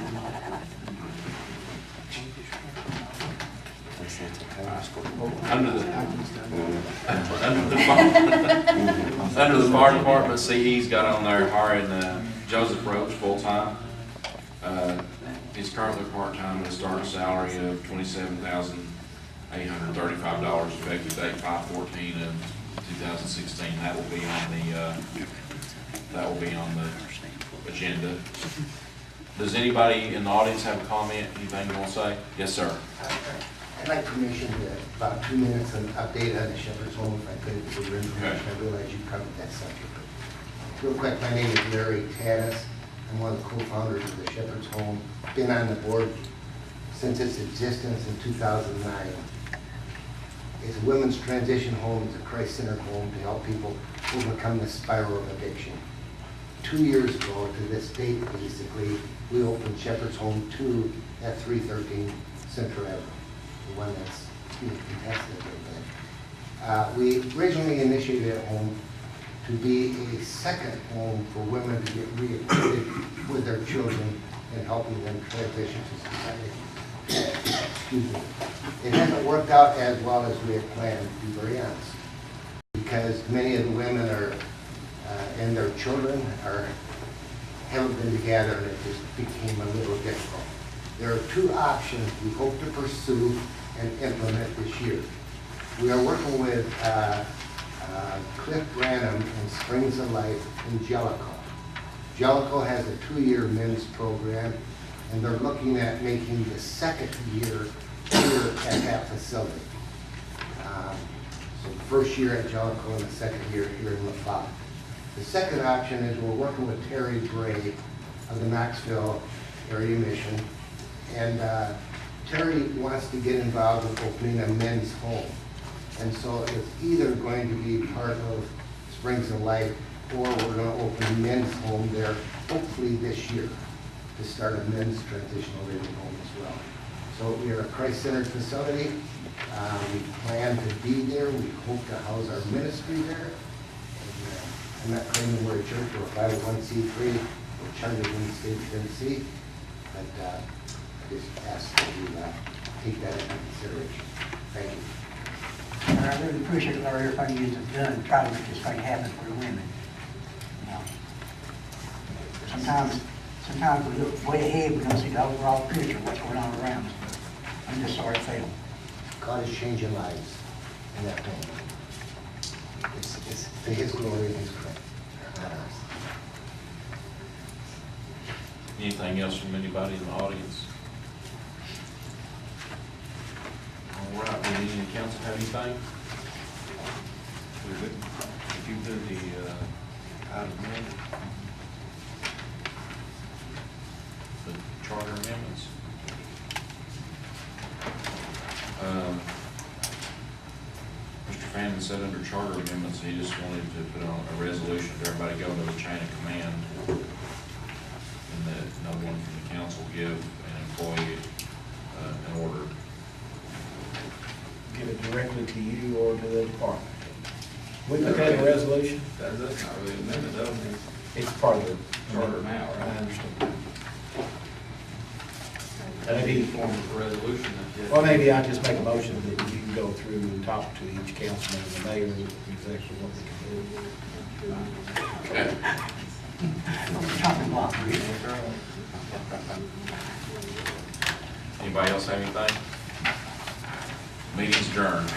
Under the fire department, CE's got on there hiring Joseph Roach full-time. He's currently part-time with a starting salary of $27,835 effective date 5/14 of 2016. That will be on the agenda. Does anybody in the audience have a comment, anything you want to say? Yes, sir. I'd like permission to, about 2 minutes, an update on the Shepherd's Home, if I could, for your information. I realize you covered that subject. Real quick, my name is Larry Tanis. I'm one of the co-founders of the Shepherd's Home. Been on the board since its existence in 2009. It's a women's transition home. It's a Christ-centered home to help people overcome the spiral of addiction. 2 years ago, to this date, basically, we opened Shepherd's Home 2 at 313 Central Avenue, the one that's being contested right there. We originally initiated a home to be a second home for women to get reacquainted with their children and helping them transition to society. Excuse me. It hasn't worked out as well as we had planned, to be very honest, because many of the women are and their children haven't been together, and it just became a little difficult. There are 2 options we hope to pursue and implement this year. We are working with Cliff Branham and Springs of Life in Jellicoe. Jellicoe has a 2-year men's program, and they're looking at making the second year here at that facility. So the first year at Jellicoe and the second year here in Lafollette. The second option is we're working with Terry Bray of the Knoxville Area Mission, and Terry wants to get involved with opening a men's home. And so it's either going to be part of Springs of Life, or we're going to open a men's home there, hopefully this year, to start a men's transitional living home as well. So we are a Christ-centered facility, We plan to be there, we hope to house our ministry there. And, I'm not claiming we're a church or a 501c3, we're chartered in the state of Tennessee, but I just ask that you take that into consideration. Thank you. I really appreciate everything you have done to try to make this thing happen for the women. You know, sometimes we look way ahead, we don't see the overall picture of what's going on around us. But I'm just sorry it failed. God is changing lives in that home. It's to His glory and His credit, not ours. Anything else from anybody in the audience? All right, would any in the council have anything? If you do the, item one, The charter amendments? Mr. Fannin said under charter amendments, he just wanted to put on a resolution for everybody go to the chain of command, and that no one from the council give an employee an order. Give it directly to you or to the department. We put that in a resolution? That's not really an amendment, though. It's part of the Charter now, I right? understand. That'd be Maybe, form of a resolution. well, maybe I just make a motion that you can go through and talk to each councilman and the mayor exactly what we can do. Okay. Chopping block. Anybody else have anything? Meeting's adjourned.